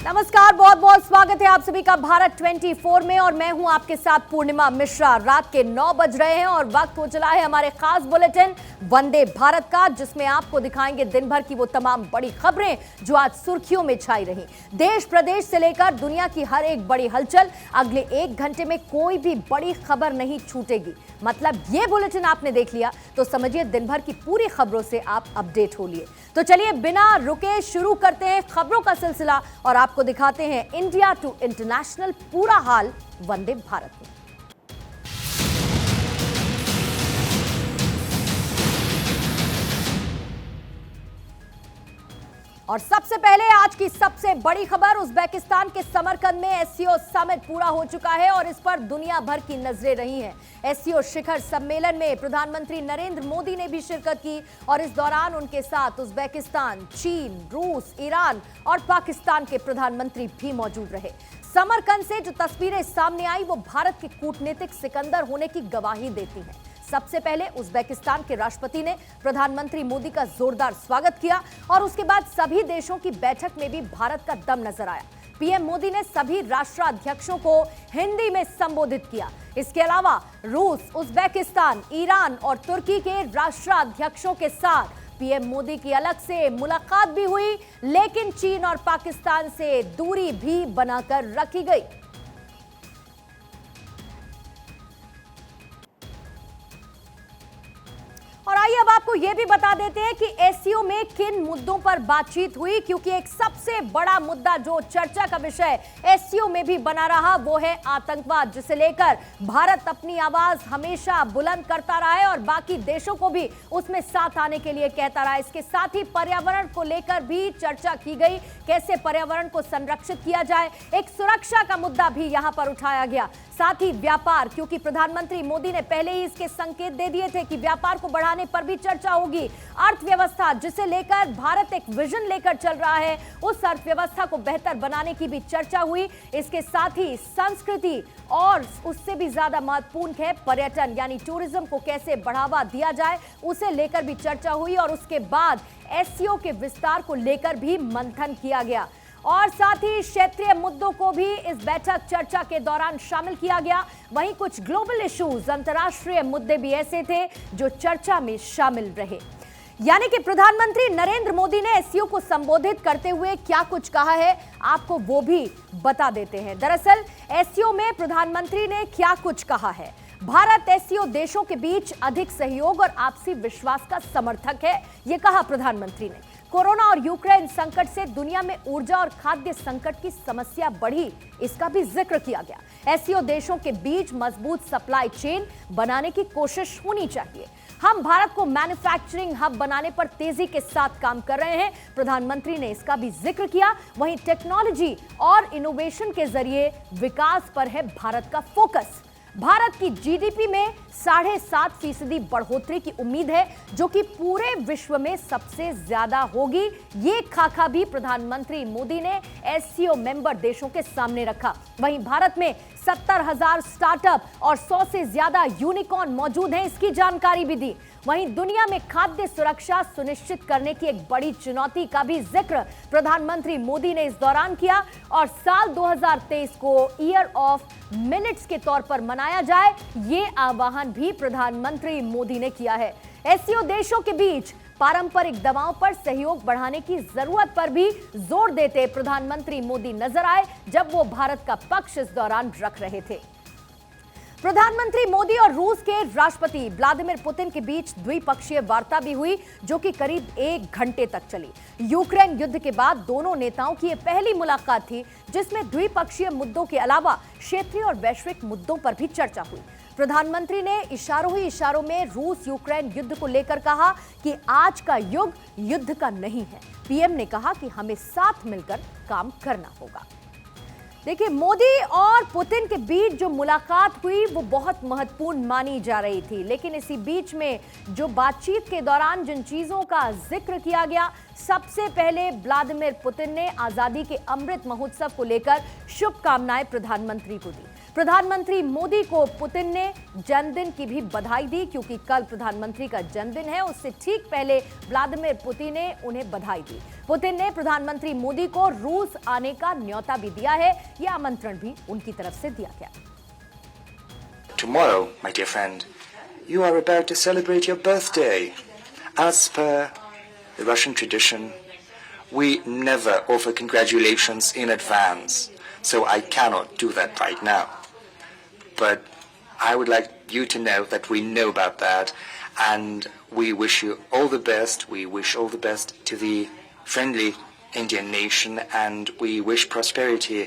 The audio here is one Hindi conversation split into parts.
नमस्कार, बहुत बहुत स्वागत है आप सभी का भारत 24 में और मैं हूं आपके साथ पूर्णिमा मिश्रा। रात के 9 बज रहे हैं और वक्त हो चला है हमारे खास बुलेटिन वंदे भारत का, जिसमें आपको दिखाएंगे दिन भर की वो तमाम बड़ी खबरें जो आज सुर्खियों में छाई रही। देश प्रदेश से लेकर दुनिया की हर एक बड़ी हलचल, अगले 1 घंटे में कोई भी बड़ी खबर नहीं छूटेगी। मतलब ये बुलेटिन आपने देख लिया तो समझिए दिन भर की पूरी खबरों से आप अपडेट हो लिए। तो चलिए बिना रुके शुरू करते हैं खबरों का सिलसिला और आपको दिखाते हैं इंडिया टू इंटरनेशनल पूरा हाल वंदे भारत में। और सबसे पहले आज की सबसे बड़ी खबर, उज्बेकिस्तान के समरकंद में एससीओ समिट पूरा हो चुका है और इस पर दुनिया भर की नजरें रही हैं। एससीओ शिखर सम्मेलन में प्रधानमंत्री नरेंद्र मोदी ने भी शिरकत की और इस दौरान उनके साथ उज्बेकिस्तान, चीन, रूस, ईरान और पाकिस्तान के प्रधानमंत्री भी मौजूद रहे। समरकंद से जो तस्वीरें सामने आई वो भारत के कूटनीतिक सिकंदर होने की गवाही देती हैं। सबसे पहले उज्बेकिस्तान के राष्ट्रपति ने प्रधानमंत्री मोदी का जोरदार स्वागत किया और उसके बाद सभी देशों की बैठक में भी भारत का दम नजर आया। पीएम मोदी ने सभी राष्ट्राध्यक्षों को हिंदी में संबोधित किया। इसके अलावा रूस, उज्बेकिस्तान, ईरान और तुर्की के राष्ट्राध्यक्षों के साथ पीएम मोदी की अलग से मुलाकात भी हुई, लेकिन चीन और पाकिस्तान से दूरी भी बनाकर रखी गई। और आइए अब आपको यह भी बता देते हैं कि एससीओ में किन मुद्दों पर बातचीत हुई, क्योंकि एक सबसे बड़ा मुद्दा जो चर्चा का विषय एससीओ में भी बना रहा वो है आतंकवाद, जिसे लेकर भारत अपनी आवाज हमेशा बुलंद करता रहा है और बाकी देशों को भी उसमें साथ आने के लिए कहता रहा है। इसके साथ ही पर्यावरण को लेकर भी चर्चा की गई, कैसे पर्यावरण को संरक्षित किया जाए। एक सुरक्षा का मुद्दा भी यहां पर उठाया गया, साथ ही व्यापार, क्योंकि प्रधानमंत्री मोदी ने पहले ही इसके संकेत दे दिए थे कि व्यापार को बढ़ाने पर भी चर्चा होगी। अर्थव्यवस्था, जिसे लेकर भारत एक विजन लेकर चल रहा है, उस अर्थव्यवस्था को बेहतर बनाने की भी चर्चा हुई। इसके साथ ही संस्कृति और उससे भी ज्यादा महत्वपूर्ण है पर्यटन, यानी टूरिज्म को कैसे बढ़ावा दिया जाए, उसे लेकर भी चर्चा हुई। और उसके बाद एससीओ के विस्तार को लेकर भी मंथन किया गया और साथ ही क्षेत्रीय मुद्दों को भी इस बैठक चर्चा के दौरान शामिल किया गया। वहीं कुछ ग्लोबल इश्यूज, अंतर्राष्ट्रीय मुद्दे भी ऐसे थे जो चर्चा में शामिल रहे। यानी कि प्रधानमंत्री नरेंद्र मोदी ने एससीओ को संबोधित करते हुए क्या कुछ कहा है, आपको वो भी बता देते हैं। दरअसल एससीओ में प्रधानमंत्री ने क्या कुछ कहा है। भारत एससीओ देशों के बीच अधिक सहयोग और आपसी विश्वास का समर्थक है, यह कहा प्रधानमंत्री ने। कोरोना और यूक्रेन संकट से दुनिया में ऊर्जा और खाद्य संकट की समस्या बढ़ी, इसका भी जिक्र किया गया। एससीओ देशों के बीच मजबूत सप्लाई चेन बनाने की कोशिश होनी चाहिए। हम भारत को मैन्युफैक्चरिंग हब बनाने पर तेजी के साथ काम कर रहे हैं, प्रधानमंत्री ने इसका भी जिक्र किया। वहीं टेक्नोलॉजी और इनोवेशन के जरिए विकास पर है भारत का फोकस। भारत की जीडीपी में 7.5% बढ़ोतरी की उम्मीद है, जो कि पूरे विश्व में सबसे ज्यादा होगी। ये खाका भी प्रधानमंत्री मोदी ने एससीओ मेंबर देशों के सामने रखा। वहीं भारत में 70,000 स्टार्टअप और 100 से ज्यादा यूनिकॉर्न मौजूद हैं, इसकी जानकारी भी दी। वहीं दुनिया में खाद्य सुरक्षा सुनिश्चित करने की एक बड़ी चुनौती का भी जिक्र प्रधानमंत्री मोदी ने इस दौरान किया और साल 2023 को ईयर ऑफ मिलेट्स के तौर पर मनाया जाए, ये आह्वान भी प्रधानमंत्री मोदी ने किया है। एससीओ देशों के बीच पारंपरिक दवाओं पर सहयोग बढ़ाने की जरूरत पर भी जोर देते प्रधानमंत्री मोदी नजर आए जब वो भारत का पक्ष इस दौरान रख रहे थे। प्रधानमंत्री मोदी और रूस के राष्ट्रपति व्लादिमीर पुतिन के बीच द्विपक्षीय वार्ता भी हुई, जो कि करीब 1 घंटे तक चली। यूक्रेन युद्ध के बाद दोनों नेताओं की यह पहली मुलाकात थी जिसमें द्विपक्षीय मुद्दों के अलावा क्षेत्रीय और वैश्विक मुद्दों पर भी चर्चा हुई। प्रधानमंत्री ने इशारों ही इशारों में रूस यूक्रेन युद्ध को लेकर कहा कि आज का युग युद्ध का नहीं है। पीएम ने कहा कि हमें साथ मिलकर काम करना होगा। देखिए, मोदी और पुतिन के बीच जो मुलाकात हुई वो बहुत महत्वपूर्ण मानी जा रही थी, लेकिन इसी बीच में जो बातचीत के दौरान जिन चीजों का जिक्र किया गया, सबसे पहले व्लादिमीर पुतिन ने आजादी के अमृत महोत्सव को लेकर शुभकामनाएं प्रधानमंत्री को दी। प्रधानमंत्री मोदी को पुतिन ने जन्मदिन की भी बधाई दी, क्योंकि कल प्रधानमंत्री का जन्मदिन है। उससे ठीक पहले व्लादिमीर पुतिन ने उन्हें बधाई दी। पुतिन ने प्रधानमंत्री मोदी को रूस आने का न्योता भी दिया है। यह आमंत्रण भी उनकी तरफ से दिया गया। Tomorrow, my dear friend, you are about to celebrate your birthday. As per the Russian tradition, we never offer congratulations in advance, so I cannot do that right now. But I would like you to know that we know about that, and we wish you all the best. We wish all the best to the friendly Indian nation, and we wish prosperity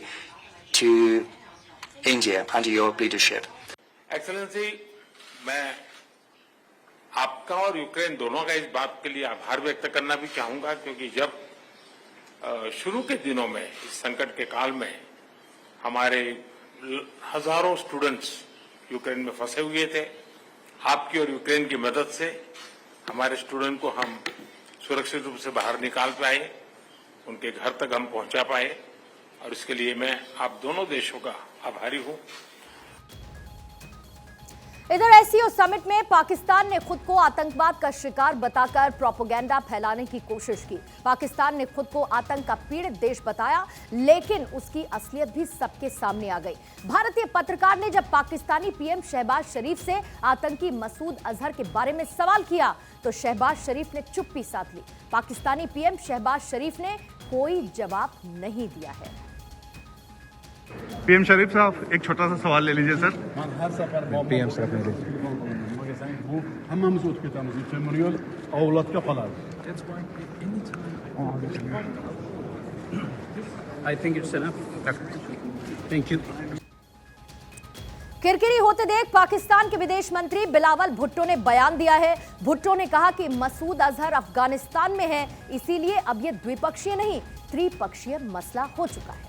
to India under your leadership. Excellency, मैं आपका और यूक्रेन दोनों का इस बात के लिए आभार व्यक्त करना भी चाहूंगा, क्योंकि जब शुरू के दिनों में इस संकट के काल में हमारे हजारों स्टूडेंट्स यूक्रेन में फंसे हुए थे, आपकी और यूक्रेन की मदद से हमारे स्टूडेंट को हम सुरक्षित रूप से बाहर निकाल पाए, उनके घर तक हम पहुंचा पाए, और इसके लिए मैं आप दोनों देशों का आभारी हूं। इधर एससीओ समिट में पाकिस्तान ने खुद को आतंकवाद का शिकार बताकर प्रोपेगेंडा फैलाने की कोशिश की। पाकिस्तान ने खुद को आतंक का पीड़ित देश बताया, लेकिन उसकी असलियत भी सबके सामने आ गई। भारतीय पत्रकार ने जब पाकिस्तानी पीएम शहबाज शरीफ से आतंकी मसूद अजहर के बारे में सवाल किया, तो शहबाज शरीफ ने चुप्पी साध ली। पाकिस्तानी पीएम शहबाज शरीफ ने कोई जवाब नहीं दिया है। पीएम शरीफ साहब, एक छोटा सा सवाल ले लीजिए सर। पीएम साहब ने I think it's enough. Thank you. किरकिरी होते देख पाकिस्तान के विदेश मंत्री बिलावल भुट्टो ने बयान दिया है। भुट्टो ने कहा कि मसूद अजहर अफगानिस्तान में है, इसीलिए अब यह द्विपक्षीय नहीं त्रिपक्षीय मसला हो चुका है।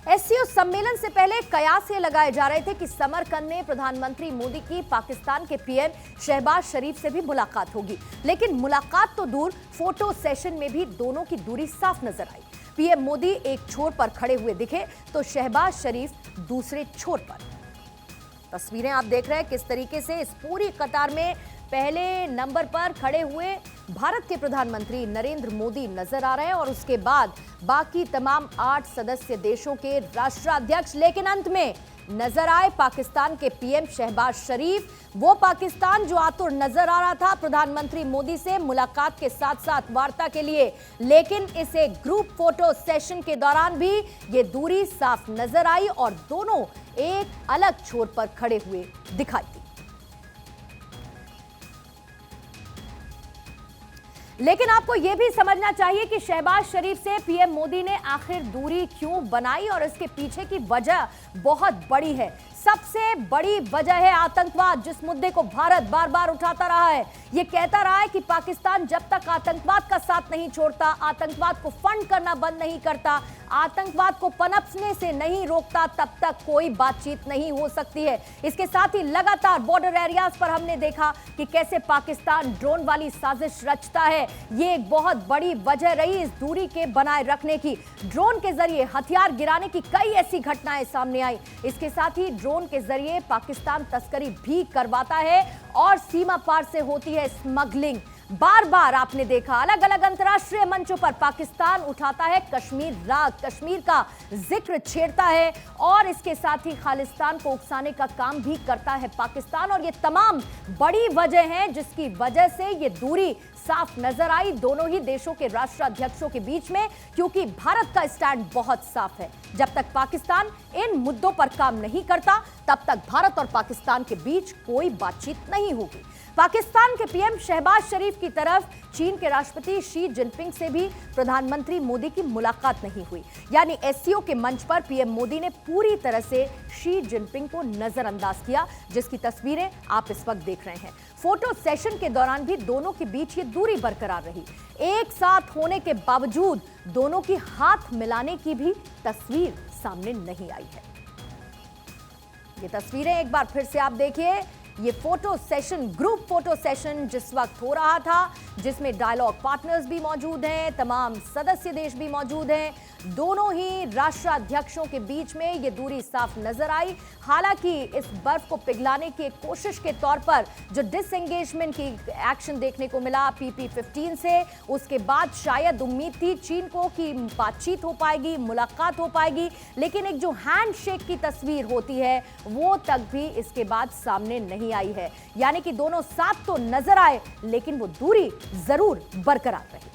एससीओ सम्मेलन से पहले कयास ये लगाए जा रहे थे कि समरकंद में प्रधानमंत्री मोदी की पाकिस्तान के पीएम शहबाज शरीफ से भी मुलाकात होगी, लेकिन मुलाकात तो दूर, फोटो सेशन में भी दोनों की दूरी साफ नजर आई। पीएम मोदी एक छोर पर खड़े हुए दिखे तो शहबाज शरीफ दूसरे छोर पर। तस्वीरें आप देख रहे हैं किस तरीके से इस पूरी कतार में पहले नंबर पर खड़े हुए भारत के प्रधानमंत्री नरेंद्र मोदी नजर आ रहे हैं, और उसके बाद बाकी तमाम 8 सदस्य देशों के राष्ट्राध्यक्ष। लेकिन अंत में नजर आए पाकिस्तान के पीएम शहबाज शरीफ, वो पाकिस्तान जो आतुर नजर आ रहा था प्रधानमंत्री मोदी से मुलाकात के साथ साथ वार्ता के लिए। लेकिन इस एक ग्रुप फोटो सेशन के दौरान भी ये दूरी साफ नजर आई और दोनों एक अलग छोर पर खड़े हुए दिखाई दी। लेकिन आपको यह भी समझना चाहिए कि शहबाज शरीफ से पीएम मोदी ने आखिर दूरी क्यों बनाई, और इसके पीछे की वजह बहुत बड़ी है। सबसे बड़ी वजह है आतंकवाद, जिस मुद्दे को भारत बार बार उठाता रहा है। यह कहता रहा है कि पाकिस्तान जब तक आतंकवाद का साथ नहीं छोड़ता, आतंकवाद को फंड करना बंद नहीं करता, आतंकवाद को पनपने से नहीं रोकता, तब तक कोई बातचीत नहीं हो सकती है। इसके साथ ही लगातार बॉर्डर एरियाज पर हमने देखा कि कैसे पाकिस्तान ड्रोन वाली साजिश रचता है। ये एक बहुत बड़ी वजह रही इस दूरी के बनाए रखने की। ड्रोन के जरिए हथियार गिराने की कई ऐसी घटनाएं सामने आई। इसके साथ ही ड्रोन के जरिए पाकिस्तान तस्करी भी करवाता है और सीमा पार से होती है स्मगलिंग। बार बार आपने देखा अलग अलग अंतर्राष्ट्रीय मंचों पर पाकिस्तान उठाता है कश्मीर राग, कश्मीर का जिक्र छेड़ता है, और इसके साथ ही खालिस्तान को उकसाने का काम भी करता है पाकिस्तान। और ये तमाम बड़ी वजह हैं जिसकी वजह से ये दूरी साफ नजर आई दोनों ही देशों के राष्ट्राध्यक्षों के बीच में, क्योंकि भारत का स्टैंड बहुत साफ है। जब तक पाकिस्तान इन मुद्दों पर काम नहीं करता, तब तक भारत और पाकिस्तान के बीच कोई बातचीत नहीं होगी। पाकिस्तान के पीएम शहबाज शरीफ की तरफ चीन के राष्ट्रपति शी जिनपिंग से भी प्रधानमंत्री मोदी की मुलाकात नहीं हुई। यानी एससीओ के मंच पर पीएम मोदी ने पूरी तरह से शी जिनपिंग को नजरअंदाज किया, जिसकी तस्वीरें आप इस वक्त देख रहे हैं। फोटो सेशन के दौरान भी दोनों के बीच ये दूरी बरकरार रही। एक साथ होने के बावजूद दोनों की हाथ मिलाने की भी तस्वीर सामने नहीं आई है। ये तस्वीरें एक बार फिर से आप देखिए ये photo session, group photo session जिस वक्त हो रहा था, जिसमें डायलॉग पार्टनर्स भी मौजूद हैं, तमाम सदस्य देश भी मौजूद हैं, दोनों ही राष्ट्राध्यक्षों के बीच में ये दूरी साफ नजर आई। हालांकि इस बर्फ को पिघलाने की एक कोशिश के तौर पर जो डिसएंगेजमेंट की एक्शन देखने को मिला PP-15 से, उसके बाद शायद उम्मीद थी चीन को कि बातचीत हो पाएगी, मुलाकात हो पाएगी, लेकिन एक जो हैंडशेक की तस्वीर होती है वो तक भी इसके बाद सामने नहीं आई है। यानी कि दोनों साथ तो नजर आए लेकिन वो दूरी जरूर बरकरार रही।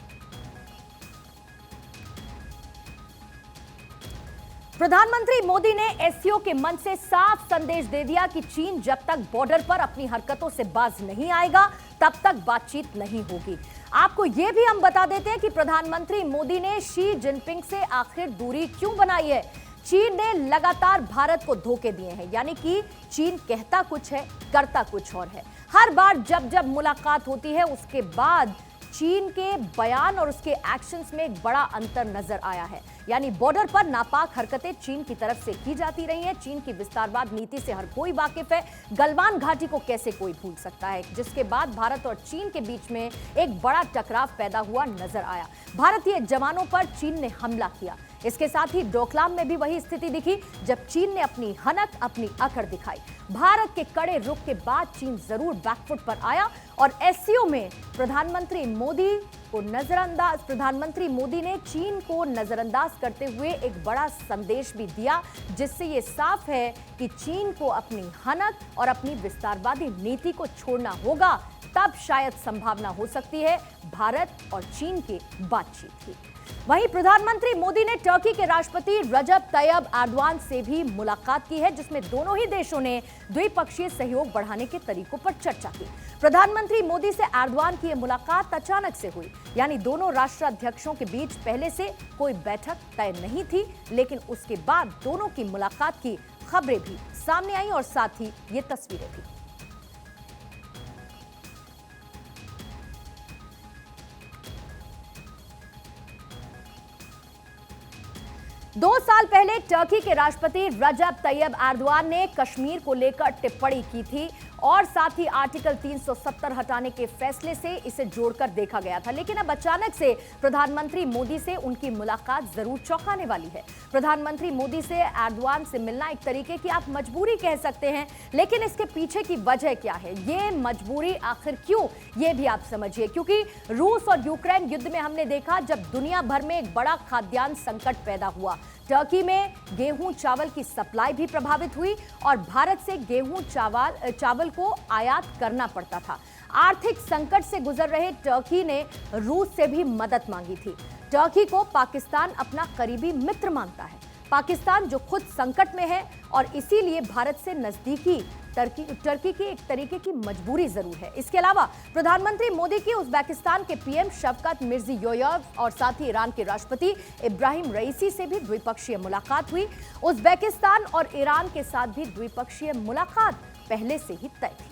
प्रधानमंत्री मोदी ने एससीओ के मंच से साफ संदेश दे दिया कि चीन जब तक बॉर्डर पर अपनी हरकतों से बाज नहीं आएगा तब तक बातचीत नहीं होगी। आपको यह भी हम बता देते हैं कि प्रधानमंत्री मोदी ने शी जिनपिंग से आखिर दूरी क्यों बनाई है। चीन ने लगातार भारत को धोखे दिए हैं, यानी कि चीन कहता कुछ है, करता कुछ और है। हर बार जब जब मुलाकात होती है उसके बाद चीन के बयान और उसके एक्शंस में एक बड़ा अंतर नजर आया है। यानी बॉर्डर पर नापाक हरकतें चीन की तरफ से की जाती रही हैं। चीन की विस्तारवाद नीति से हर कोई वाकिफ है। गलवान घाटी को कैसे कोई भूल सकता है, जिसके बाद भारत और चीन के बीच में एक बड़ा टकराव पैदा हुआ नजर आया। भारतीय जवानों पर चीन ने हमला किया। इसके साथ ही डोकलाम में भी वही स्थिति दिखी जब चीन ने अपनी हनक, अपनी अकड़ दिखाई। भारत के कड़े रुख के बाद चीन जरूर बैकफुट पर आया और एससीओ में प्रधानमंत्री मोदी ने चीन को नजरअंदाज करते हुए एक बड़ा संदेश भी दिया, जिससे यह साफ है कि चीन को अपनी हनक और अपनी विस्तारवादी नीति को छोड़ना होगा, तब शायद संभावना हो सकती है भारत और चीन की बातचीत की। वहीं प्रधानमंत्री मोदी ने टर्की के राष्ट्रपति रजब तैयब एर्दोआन से भी मुलाकात की है, जिसमें दोनों ही देशों ने द्विपक्षीय सहयोग बढ़ाने के तरीकों पर चर्चा की। प्रधानमंत्री मोदी से एर्दोआन की यह मुलाकात अचानक से हुई, यानी दोनों राष्ट्राध्यक्षों के बीच पहले से कोई बैठक तय नहीं थी, लेकिन उसके बाद दोनों की मुलाकात की खबरें भी सामने आई और साथ ही ये तस्वीरें भी। दो साल पहले टर्की के राष्ट्रपति रजब तैयब एर्दोआन ने कश्मीर को लेकर टिप्पणी की थी और साथ ही आर्टिकल 370 हटाने के फैसले से इसे जोड़कर देखा गया था। लेकिन अब अचानक से प्रधानमंत्री मोदी से उनकी मुलाकात जरूर चौंकाने वाली है। प्रधानमंत्री मोदी से एर्दोआन से मिलना एक तरीके की आप मजबूरी कह सकते हैं, लेकिन इसके पीछे की वजह क्या है, ये मजबूरी आखिर क्यों, ये भी आप समझिए। क्योंकि रूस और यूक्रेन युद्ध में हमने देखा जब दुनिया भर में एक बड़ा खाद्यान्न संकट पैदा हुआ, टर्की में गेहूं चावल की सप्लाई भी प्रभावित हुई और भारत से गेहूं चावल को आयात करना पड़ता था। आर्थिक संकट से गुजर रहे टर्की ने रूस से भी मदद मांगी थी। टर्की को पाकिस्तान अपना करीबी मित्र मानता है। पाकिस्तान जो खुद संकट में है और इसीलिए भारत से नजदीकी टर्की की एक तरीके की मजबूरी जरूर है। इसके अलावा प्रधानमंत्री मोदी की उज़्बेकिस्तान के पीएम शवकत मिर्जियोयेव और साथ ही ईरान के राष्ट्रपति इब्राहिम रईसी से भी द्विपक्षीय मुलाकात हुई। उज़्बेकिस्तान और ईरान के साथ भी द्विपक्षीय मुलाकात पहले से ही तय थी।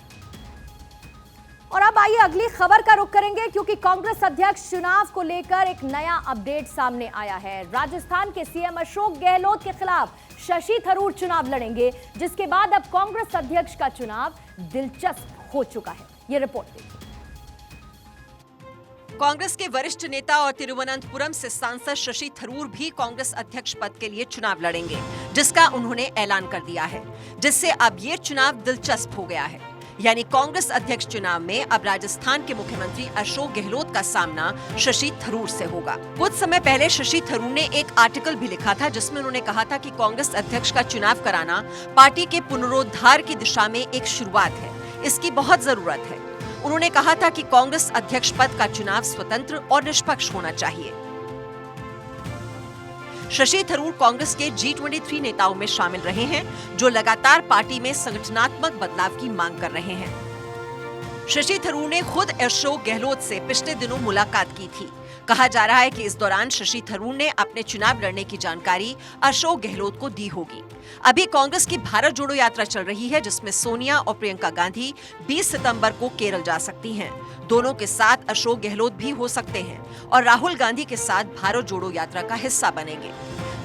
और अब आइए अगली खबर का रुख करेंगे, क्योंकि कांग्रेस अध्यक्ष चुनाव को लेकर एक नया अपडेट सामने आया है। राजस्थान के सीएम अशोक गहलोत के खिलाफ शशि थरूर चुनाव लड़ेंगे, जिसके बाद अब कांग्रेस अध्यक्ष का चुनाव दिलचस्प हो चुका है। ये रिपोर्ट देखिए। कांग्रेस के वरिष्ठ नेता और तिरुवनंतपुरम से सांसद शशि थरूर भी कांग्रेस अध्यक्ष पद के लिए चुनाव लड़ेंगे, जिसका उन्होंने ऐलान कर दिया है, जिससे अब ये चुनाव दिलचस्प हो गया है। यानी कांग्रेस अध्यक्ष चुनाव में अब राजस्थान के मुख्यमंत्री अशोक गहलोत का सामना शशि थरूर से होगा। कुछ समय पहले शशि थरूर ने एक आर्टिकल भी लिखा था, जिसमें उन्होंने कहा था कि कांग्रेस अध्यक्ष का चुनाव कराना पार्टी के पुनरुद्धार की दिशा में एक शुरुआत है, इसकी बहुत जरूरत है। उन्होंने कहा था कि कांग्रेस अध्यक्ष पद का चुनाव स्वतंत्र और निष्पक्ष होना चाहिए। शशि थरूर कांग्रेस के G23 नेताओं में शामिल रहे हैं, जो लगातार पार्टी में संगठनात्मक बदलाव की मांग कर रहे हैं। शशि थरूर ने खुद अशोक गहलोत से पिछले दिनों मुलाकात की थी। कहा जा रहा है कि इस दौरान शशि थरूर ने अपने चुनाव लड़ने की जानकारी अशोक गहलोत को दी होगी। अभी कांग्रेस की भारत जोड़ो यात्रा चल रही है, जिसमें सोनिया और प्रियंका गांधी 20 सितंबर को केरल जा सकती हैं। दोनों के साथ अशोक गहलोत भी हो सकते हैं और राहुल गांधी के साथ भारत जोड़ो यात्रा का हिस्सा बनेंगे।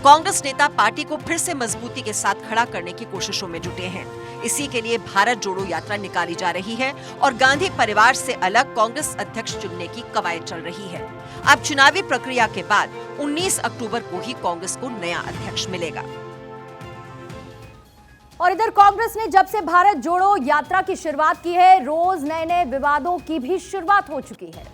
कांग्रेस नेता पार्टी को फिर से मजबूती के साथ खड़ा करने की कोशिशों में जुटे हैं। इसी के लिए भारत जोड़ो यात्रा निकाली जा रही है और गांधी परिवार से अलग कांग्रेस अध्यक्ष चुनने की कवायद चल रही है। अब चुनावी प्रक्रिया के बाद 19 अक्टूबर को ही कांग्रेस को नया अध्यक्ष मिलेगा। और इधर कांग्रेस ने जब से भारत जोड़ो यात्रा की शुरुआत की है, रोज नए नए विवादों की भी शुरुआत हो चुकी है।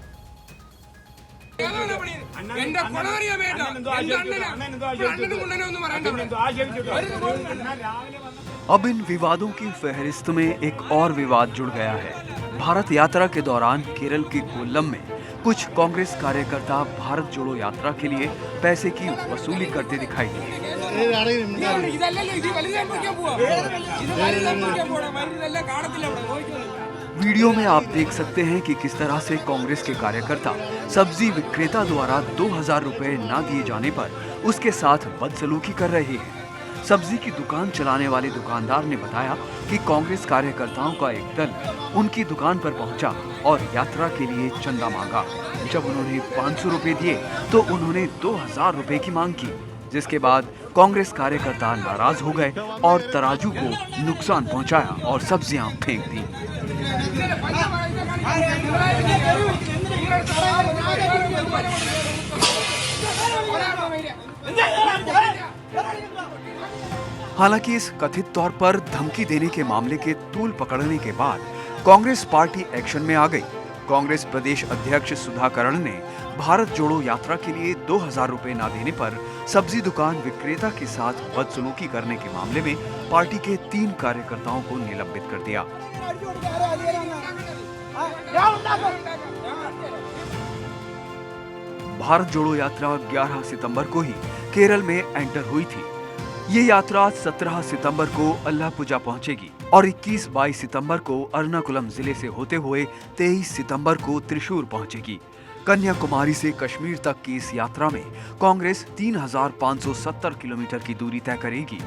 अब इन विवादों की फहरिस्त में एक और विवाद जुड़ गया है। भारत यात्रा के दौरान केरल के कोल्लम में कुछ कांग्रेस कार्यकर्ता भारत जोड़ो यात्रा के लिए पैसे की वसूली करते दिखाई दिए। वीडियो में आप देख सकते हैं कि किस तरह से कांग्रेस के कार्यकर्ता सब्जी विक्रेता द्वारा 2000 रुपए न दिए जाने पर उसके साथ बदसलूकी कर रहे हैं। सब्जी की दुकान चलाने वाले दुकानदार ने बताया कि कांग्रेस कार्यकर्ताओं का एक दल उनकी दुकान पर पहुंचा और यात्रा के लिए चंदा मांगा। जब उन्होंने 500 रुपए दिए तो उन्होंने 2000 रुपए की मांग की, जिसके बाद कांग्रेस कार्यकर्ता नाराज हो गए और तराजू को नुकसान पहुंचाया और सब्जियां फेंक दी। हालांकि इस कथित तौर पर धमकी देने के मामले के तूल पकड़ने के बाद कांग्रेस पार्टी एक्शन में आ गई। कांग्रेस प्रदेश अध्यक्ष सुधाकरण ने भारत जोड़ो यात्रा के लिए 2000 रुपए न देने पर सब्जी दुकान विक्रेता के साथ बदसलूकी करने के मामले में पार्टी के 3 कार्यकर्ताओं को निलंबित कर दिया। भारत जोड़ो यात्रा 11 सितंबर को ही केरल में एंटर हुई थी। ये यात्रा 17 सितंबर को अल्लापुजा पहुंचेगी और 21-22 सितंबर को अर्नाकुलम जिले से होते हुए 23 सितंबर को त्रिशूर पहुंचेगी। कन्याकुमारी से कश्मीर तक की इस यात्रा में कांग्रेस 3570 किलोमीटर की दूरी तय करेगी।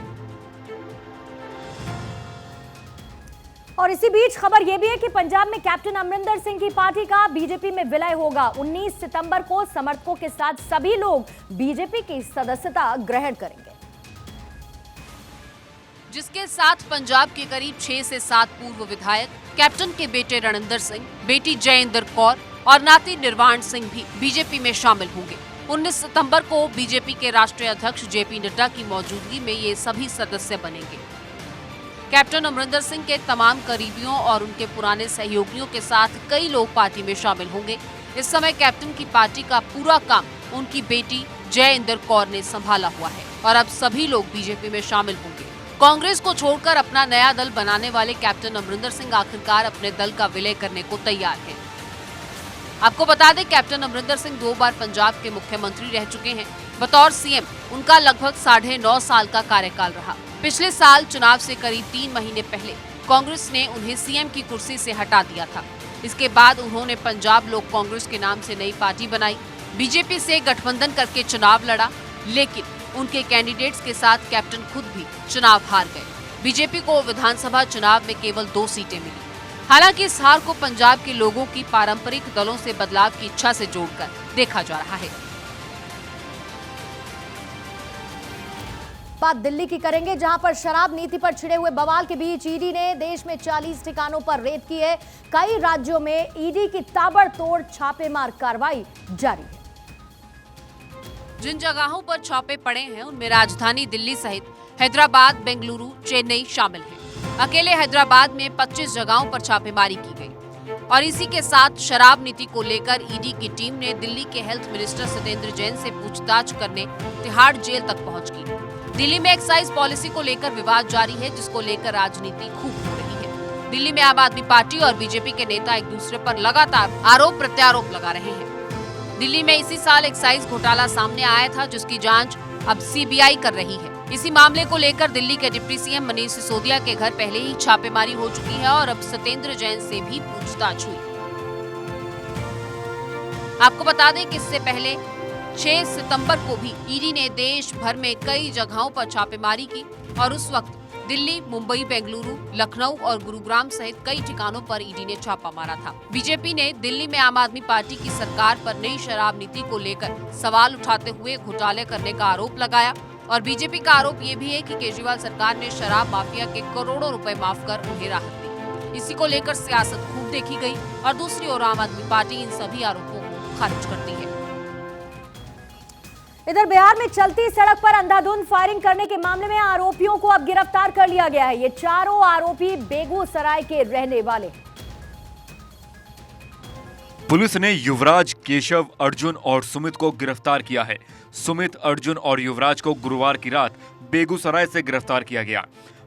और इसी बीच खबर यह भी है कि पंजाब में कैप्टन अमरिंदर सिंह की पार्टी का बीजेपी में विलय होगा। 19 सितंबर को समर्थकों के साथ सभी लोग बीजेपी की सदस्यता ग्रहण करेंगे, जिसके साथ पंजाब के करीब 6 से 7 पूर्व विधायक, कैप्टन के बेटे रणिंदर सिंह, बेटी जयेंद्र कौर और नाती निर्वाण सिंह भी बीजेपी में शामिल होंगे। 19 सितंबर को बीजेपी के राष्ट्रीय अध्यक्ष जेपी नड्डा की मौजूदगी में ये सभी सदस्य बनेंगे। कैप्टन अमरिंदर सिंह के तमाम करीबियों और उनके पुराने सहयोगियों के साथ कई लोग पार्टी में शामिल होंगे। इस समय कैप्टन की पार्टी का पूरा काम उनकी बेटी जयेंद्र कौर ने संभाला हुआ है और अब सभी लोग बीजेपी में शामिल होंगे। कांग्रेस को छोड़कर अपना नया दल बनाने वाले कैप्टन अमरिंदर सिंह आखिरकार अपने दल का विलय करने को तैयार हैं। आपको बता दें, कैप्टन अमरिंदर सिंह 2 बार पंजाब के मुख्यमंत्री रह चुके हैं। बतौर सीएम उनका लगभग 9.5 साल का कार्यकाल रहा। पिछले साल चुनाव से करीब 3 महीने पहले कांग्रेस ने उन्हें सीएम की कुर्सी से हटा दिया था। इसके बाद उन्होंने पंजाब लोक कांग्रेस के नाम से नई पार्टी बनाई, बीजेपी से गठबंधन करके चुनाव लड़ा, लेकिन उनके कैंडिडेट्स के साथ कैप्टन खुद भी चुनाव हार गए। बीजेपी को विधानसभा चुनाव में केवल 2 सीटें मिली। हालांकि इस हार को पंजाब के लोगों की पारंपरिक दलों से बदलाव की इच्छा से जोड़कर देखा जा रहा है। बात दिल्ली की करेंगे, जहां पर शराब नीति पर छिड़े हुए बवाल के बीच ईडी ने देश में 40 ठिकानों पर रेड की है। कई राज्यों में ईडी की ताबड़तोड़ छापेमार कार्रवाई जारी है। जिन जगहों पर छापे पड़े हैं उनमें राजधानी दिल्ली सहित हैदराबाद, बेंगलुरु, चेन्नई शामिल हैं। अकेले हैदराबाद में 25 जगहों पर छापेमारी की गई और इसी के साथ शराब नीति को लेकर ईडी की टीम ने दिल्ली के हेल्थ मिनिस्टर सत्येंद्र जैन से पूछताछ करने तिहाड़ जेल तक पहुंच गई। दिल्ली में एक्साइज पॉलिसी को लेकर विवाद जारी है, जिसको लेकर राजनीति खूब हो रही है। दिल्ली में आम आदमी पार्टी और बीजेपी के नेता एक दूसरे पर लगातार आरोप प्रत्यारोप लगा रहे हैं। दिल्ली में इसी साल एक्साइज घोटाला सामने आया था, जिसकी जांच अब सीबीआई कर रही है। इसी मामले को लेकर दिल्ली के डिप्टी सीएम मनीष सिसोदिया के घर पहले ही छापेमारी हो चुकी है और अब सत्येंद्र जैन से भी पूछताछ हुई। आपको बता दें कि इससे पहले 6 सितंबर को भी ईडी ने देश भर में कई जगहों पर छापेमारी की और उस वक्त दिल्ली, मुंबई, बेंगलुरु, लखनऊ और गुरुग्राम सहित कई ठिकानों पर ईडी ने छापा मारा था। बीजेपी ने दिल्ली में आम आदमी पार्टी की सरकार पर नई शराब नीति को लेकर सवाल उठाते हुए घोटाले करने का आरोप लगाया। और बीजेपी का आरोप ये भी है कि केजरीवाल सरकार ने शराब माफिया के करोड़ों रुपए माफ कर उन्हें राहत दी। इसी को लेकर सियासत खूब देखी गई और दूसरी ओर आम आदमी पार्टी इन सभी आरोपों को खारिज करती है। इधर बिहार में चलती सड़क पर अंधाधुंध फायरिंग करने के मामले में आरोपियों को अब गिरफ्तार कर लिया गया है। ये चारों आरोपी बेगूसराय के रहने वाले। पुलिस ने युवराज, केशव, अर्जुन और सुमित को गिरफ्तार किया है। सुमित, अर्जुन और युवराज को गुरुवार की रात बेगूसराय से गिरफ्तार किया गया।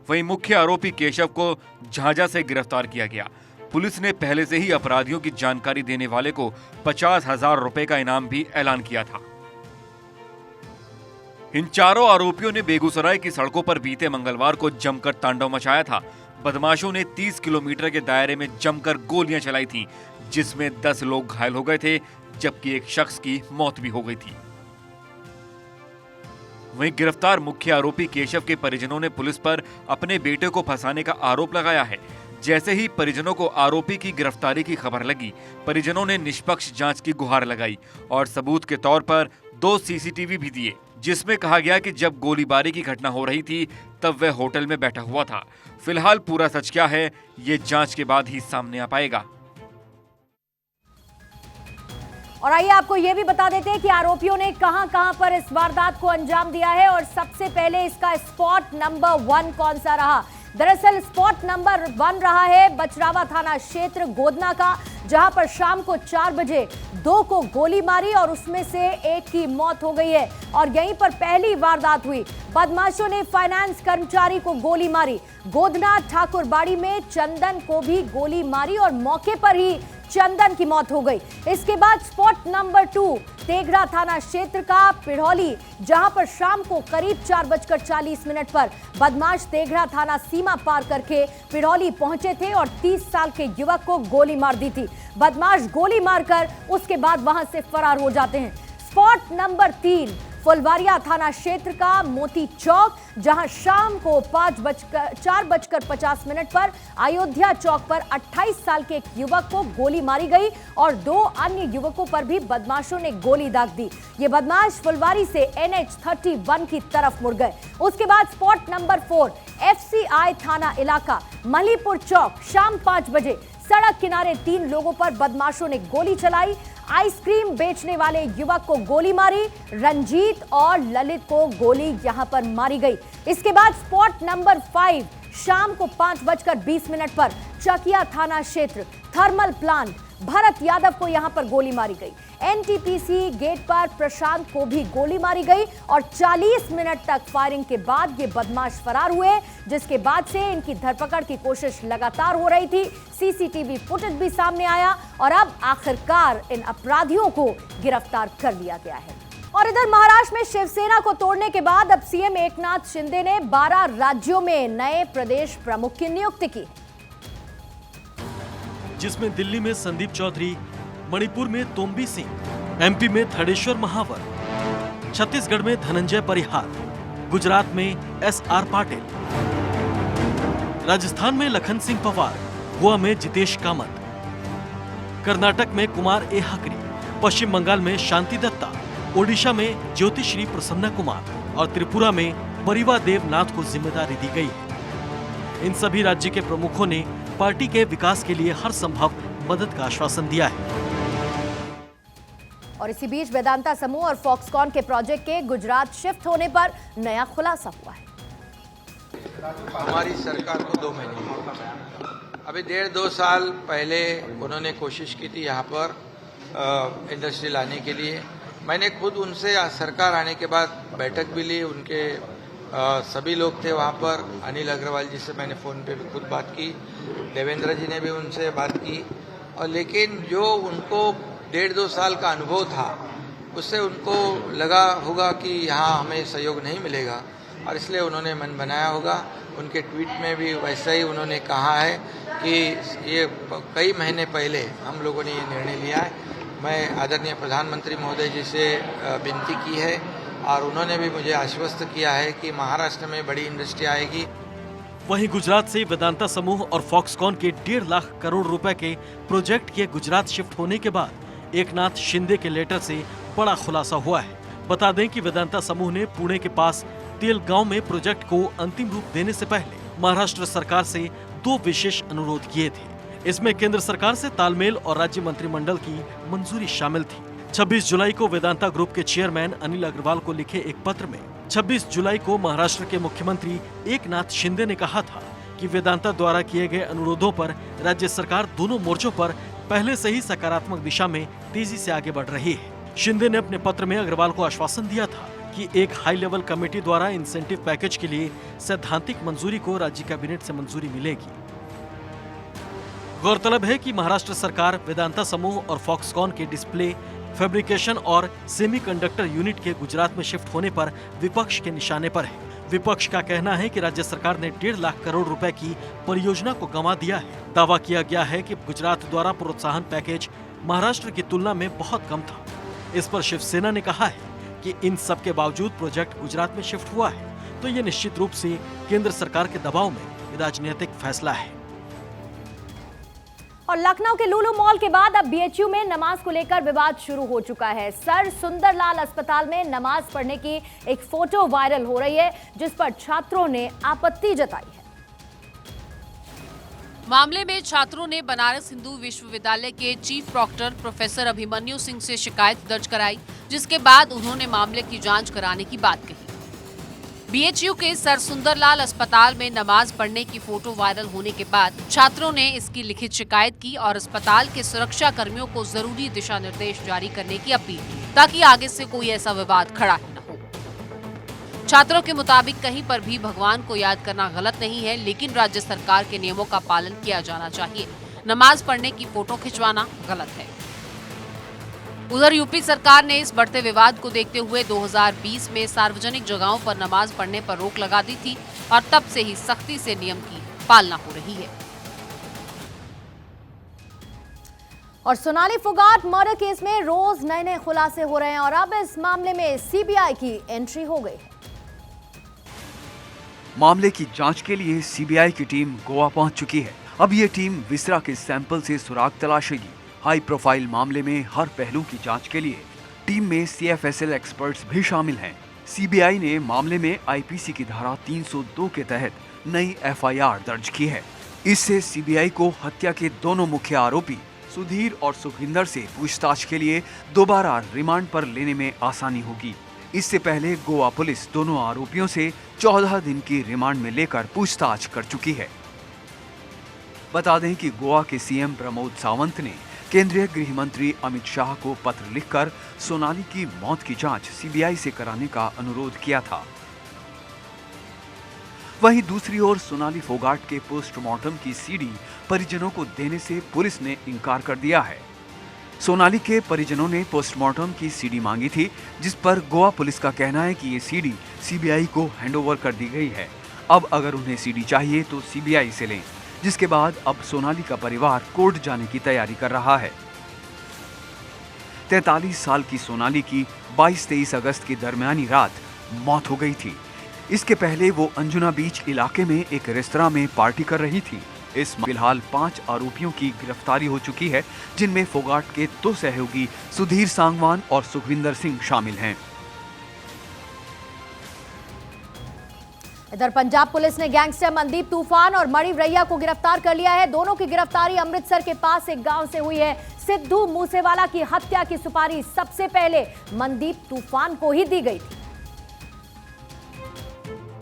वहीं मुख्य आरोपी केशव को झाझा से गिरफ्तार किया गया। पुलिस ने पहले से ही अपराधियों की जानकारी देने वाले को 50,000 रुपए का इनाम भी ऐलान किया था। इन चारों आरोपियों ने बेगूसराय की सड़कों पर बीते मंगलवार को जमकर तांडव मचाया था। बदमाशों ने 30 किलोमीटर के दायरे में जमकर गोलियां चलाई थीं, जिसमें 10 लोग घायल हो गए थे, जबकि एक शख्स की मौत भी हो गई थी। वहीं गिरफ्तार मुख्य आरोपी केशव के परिजनों ने पुलिस पर अपने बेटे को फंसाने का आरोप लगाया है। जैसे ही परिजनों को आरोपी की गिरफ्तारी की खबर लगी, परिजनों ने निष्पक्ष जांच की गुहार लगाई और सबूत के तौर पर 2 सीसीटीवी भी दिए, जिसमें कहा गया कि जब गोलीबारी की घटना हो रही थी तब वह होटल में बैठा हुआ था। फिलहाल पूरा सच क्या है, ये जांच के बाद ही सामने आ पाएगा। और आइए आपको यह भी बता देते हैं कि आरोपियों ने कहां-कहां पर इस वारदात को अंजाम दिया है और सबसे पहले इसका स्पॉट नंबर 1 कौन सा रहा। दरअसल स्पॉट नंबर 1 रहा है बचरावा थाना क्षेत्र गोदना का, जहां पर शाम को 4 बजे 2 को गोली मारी और उसमें से एक की मौत हो गई है। और यहीं पर पहली वारदात हुई। बदमाशों ने फाइनेंस कर्मचारी को गोली मारी। गोदना ठाकुरबाड़ी में चंदन को भी गोली मारी और मौके पर ही चंदन की मौत हो गई। इसके बाद स्पॉट नंबर 2 तेघड़ा थाना क्षेत्र का पिढ़ौली, जहां पर शाम को करीब 4:40 पर बदमाश तेघड़ा थाना सीमा पार करके पिढ़ौली पहुंचे थे और 30 साल के युवक को गोली मार दी थी। बदमाश गोली मारकर उसके बाद वहां से फरार हो जाते हैं। स्पॉट नंबर 3 फुलवारिया थाना क्षेत्र का मोती चौक, जहां शाम को 4:50 पर अयोध्या चौक पर 28 साल के एक युवक को गोली मारी गई और 2 अन्य युवकों पर भी बदमाशों ने गोली दाग दी। ये बदमाश फुलवारी से NH 31 की तरफ मुड़ गए। उसके बाद स्पॉट नंबर 4 FCI थाना इलाका मलीपुर चौक, शाम 5 बजे सड़क किनारे 3 लोगों पर बदमाशों ने गोली चलाई। आइसक्रीम बेचने वाले युवक को गोली मारी। रंजीत और ललित को गोली यहां पर मारी गई। इसके बाद स्पॉट नंबर 5 शाम को 5:20 पर चकिया थाना क्षेत्र थर्मल प्लांट भरत यादव को यहां पर गोली मारी गई। NTPC गेट पर प्रशांत को भी गोली मारी गई और 40 मिनट तक फायरिंग के बाद ये बदमाश फरार हुए, जिसके बाद से इनकी धरपकड़ की कोशिश लगातार हो रही थी। CCTV फुटेज भी सामने आया और अब आखिरकार इन अपराधियों को गिरफ्तार कर लिया गया है। और इधर महाराष्ट्र में शिवसेना को तोड़ने के बाद अब CM एकनाथ शिंदे ने 12 राज्यों में नए प्रदेश प्रमुख की नियुक्ति की, जिसमें दिल्ली में संदीप चौधरी, मणिपुर में तोम्बी सिंह, MP में थड़ेश्वर महावर, छत्तीसगढ़ में धनंजय परिहार, गुजरात में SR पाटिल, राजस्थान में लखन सिंह पवार, गोवा में जितेश कामत, कर्नाटक में कुमार ए हकरी, पश्चिम बंगाल में शांति दत्ता, ओडिशा में ज्योतिश्री प्रसन्ना कुमार और त्रिपुरा में परिवा देव नाथ को जिम्मेदारी दी गई है। इन सभी राज्य के प्रमुखों ने पार्टी के विकास के लिए हर संभव मदद का आश्वासन दिया है। और इसी बीच वेदांता समूह और फॉक्सकॉन के प्रोजेक्ट के गुजरात शिफ्ट होने पर नया खुलासा हुआ है। हमारी सरकार को 2 महीने हुए। अभी 1.5-2 साल पहले उन्होंने कोशिश की थी यहाँ पर इंडस्ट्री लाने के लिए। मैंने खुद उनसे सरकार आने के बाद बैठक भी ली। उनके सभी लोग थे वहाँ पर। अनिल अग्रवाल जी से मैंने फ़ोन पे भी खुद बात की, देवेंद्र जी ने भी उनसे बात की। और लेकिन जो उनको 1.5-2 साल का अनुभव था, उससे उनको लगा होगा कि यहाँ हमें सहयोग नहीं मिलेगा और इसलिए उन्होंने मन बनाया होगा। उनके ट्वीट में भी वैसा ही उन्होंने कहा है कि ये कई महीने पहले हम लोगों ने ये निर्णय लिया है। मैं आदरणीय प्रधानमंत्री महोदय जी से विनती की है और उन्होंने भी मुझे आश्वस्त किया है कि महाराष्ट्र में बड़ी इंडस्ट्री आएगी। वहीं गुजरात से वेदांता समूह और फॉक्सकॉन के 1.5 लाख करोड़ रुपए के प्रोजेक्ट के गुजरात शिफ्ट होने के बाद एकनाथ शिंदे के लेटर से बड़ा खुलासा हुआ है। बता दें कि वेदांता समूह ने पुणे के पास तेल गांव में प्रोजेक्ट को अंतिम रूप देने से पहले महाराष्ट्र सरकार से 2 विशेष अनुरोध किए थे। इसमें केंद्र सरकार से तालमेल और राज्य मंत्रिमंडल की मंजूरी शामिल थी। 26 जुलाई को वेदांता ग्रुप के चेयरमैन अनिल अग्रवाल को लिखे एक पत्र में 26 जुलाई को महाराष्ट्र के मुख्यमंत्री एकनाथ शिंदे ने कहा था कि वेदांता द्वारा किए गए अनुरोधों पर राज्य सरकार दोनों मोर्चों पर पहले से ही सकारात्मक दिशा में तेजी से आगे बढ़ रही है। शिंदे ने अपने पत्र में अग्रवाल को आश्वासन दिया था कि एक हाई लेवल कमेटी द्वारा इंसेंटिव पैकेज के लिए सैद्धांतिक मंजूरी को राज्य कैबिनेट से मंजूरी मिलेगी। गौरतलब है कि महाराष्ट्र सरकार वेदांता समूह और फॉक्सकॉन के डिस्प्ले, फैब्रिकेशन और सेमीकंडक्टर यूनिट के गुजरात में शिफ्ट होने पर विपक्ष के निशाने पर है। विपक्ष का कहना है कि राज्य सरकार ने 1.5 लाख करोड़ रुपए की परियोजना को गंवा दिया है। दावा किया गया है कि गुजरात द्वारा प्रोत्साहन पैकेज महाराष्ट्र की तुलना में बहुत कम था। इस पर शिवसेना ने कहा है कि इन सब के बावजूद प्रोजेक्ट गुजरात में शिफ्ट हुआ है, तो ये निश्चित रूप से केंद्र सरकार के दबाव में राजनीतिक फैसला है। और लखनऊ के लुलु मॉल के बाद अब बीएचयू में नमाज को लेकर विवाद शुरू हो चुका है। सर सुंदरलाल अस्पताल में नमाज पढ़ने की एक फोटो वायरल हो रही है, जिस पर छात्रों ने आपत्ति जताई है। मामले में छात्रों ने बनारस हिंदू विश्वविद्यालय के chief proctor professor Abhimanyu Singh से शिकायत दर्ज कराई, जिसके बाद उन्होंने मामले की जांच कराने की बात कही। बीएचयू के सर सुंदरलाल अस्पताल में नमाज पढ़ने की फोटो वायरल होने के बाद छात्रों ने इसकी लिखित शिकायत की और अस्पताल के सुरक्षा कर्मियों को जरूरी दिशा निर्देश जारी करने की अपील की, ताकि आगे से कोई ऐसा विवाद खड़ा ही न हो। छात्रों के मुताबिक कहीं पर भी भगवान को याद करना गलत नहीं है, लेकिन राज्य सरकार के नियमों का पालन किया जाना चाहिए। नमाज पढ़ने की फोटो खिंचवाना गलत है। उधर यूपी सरकार ने इस बढ़ते विवाद को देखते हुए 2020 में सार्वजनिक जगहों पर नमाज पढ़ने पर रोक लगा दी थी और तब से ही सख्ती से नियम की पालना हो रही है। और सोनाली फोगाट मर्डर केस में रोज नए नए खुलासे हो रहे हैं और अब इस मामले में सीबीआई की एंट्री हो गई है। मामले की जांच के लिए सीबीआई की टीम गोवा पहुंच चुकी है। अब ये टीम विसरा के सैंपल से सुराग तलाशेगी। हाई प्रोफाइल मामले में हर पहलू की जांच के लिए टीम में सीएफएसएल एक्सपर्ट्स भी शामिल हैं। सीबीआई ने मामले में आईपीसी की धारा 302 के तहत नई एफआईआर दर्ज की है। इससे सीबीआई को हत्या के दोनों मुख्य आरोपी सुधीर और सुखविंदर से पूछताछ के लिए दोबारा रिमांड पर लेने में आसानी होगी। इससे पहले गोवा पुलिस दोनों आरोपियों से 14 दिन की रिमांड में लेकर पूछताछ कर चुकी है। बता दें कि गोवा के सीएम प्रमोद सावंत ने केंद्रीय गृह मंत्री अमित शाह को पत्र लिखकर सोनाली की मौत की जांच सीबीआई से कराने का अनुरोध किया था। वहीं दूसरी ओर सोनाली फोगाट के पोस्टमार्टम की सीडी परिजनों को देने से पुलिस ने इनकार कर दिया है। सोनाली के परिजनों ने पोस्टमार्टम की सीडी मांगी थी, जिस पर गोवा पुलिस का कहना है कि ये सीडी सीबीआई को हैंडओवर कर दी गई है। अब अगर उन्हें सीडी चाहिए तो सीबीआई से लें, जिसके बाद अब सोनाली का परिवार कोर्ट जाने की तैयारी कर रहा है। 43 साल की सोनाली की 22-23 अगस्त की दरमियानी रात मौत हो गई थी। इसके पहले वो अंजुना बीच इलाके में एक रेस्तरां में पार्टी कर रही थी। इस फिलहाल 5 आरोपियों की गिरफ्तारी हो चुकी है, जिनमें फोगाट के 2 सहयोगी सुधीर सांगवान और सुखविंदर सिंह शामिल हैं। इधर पंजाब पुलिस ने गैंगस्टर मनदीप तूफान और मणि रैया को गिरफ्तार कर लिया है। दोनों की गिरफ्तारी अमृतसर के पास एक गांव से हुई है। सिद्धू मूसेवाला की हत्या की सुपारी सबसे पहले मनदीप तूफान को ही दी गई थी।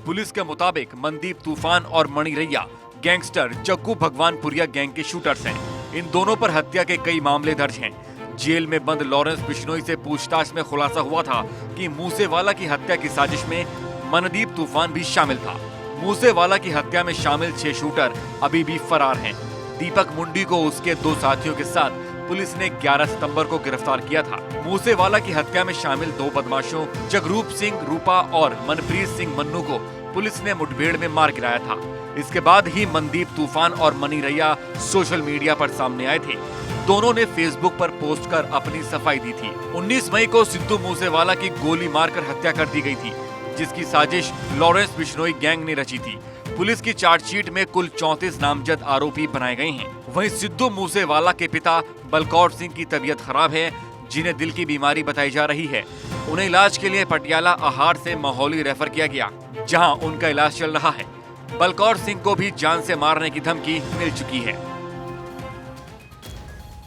पुलिस के मुताबिक मनदीप तूफान और मणि रैया गैंगस्टर जग्गू भगवानपुरिया गैंग के शूटर्स हैं। इन दोनों पर हत्या के कई मामले दर्ज हैं। जेल में बंद लॉरेंस बिश्नोई से पूछताछ में खुलासा हुआ था कि मूसेवाला की हत्या की साजिश में मनदीप तूफान भी शामिल था। मूसेवाला की हत्या में शामिल 6 शूटर अभी भी फरार हैं। दीपक मुंडी को उसके 2 साथियों के साथ पुलिस ने 11 सितंबर को गिरफ्तार किया था। मूसेवाला की हत्या में शामिल 2 बदमाशों जगरूप सिंह रूपा और मनप्रीत सिंह मन्नू को पुलिस ने मुठभेड़ में मार गिराया था। इसके बाद ही मनदीप तूफान और मणि रैया सोशल मीडिया पर सामने आए थे। दोनों ने फेसबुक पर पोस्ट कर अपनी सफाई दी थी। 19 मई को सिद्धू मूसेवाला की गोली मारकर हत्या कर दी गई थी, जिसकी साजिश लॉरेंस बिश्नोई गैंग ने रची थी। पुलिस की चार्जशीट में कुल 34 नामजद आरोपी बनाए गए हैं। वहीं सिद्धू मूसेवाला के पिता बलकौर सिंह की तबीयत खराब है, जिन्हें दिल की बीमारी बताई जा रही है। उन्हें इलाज के लिए पटियाला आहार से माहौली रेफर किया गया। जहां उनका इलाज चल रहा है। बलकौर सिंह को भी जान से मारने की धमकी मिल चुकी है।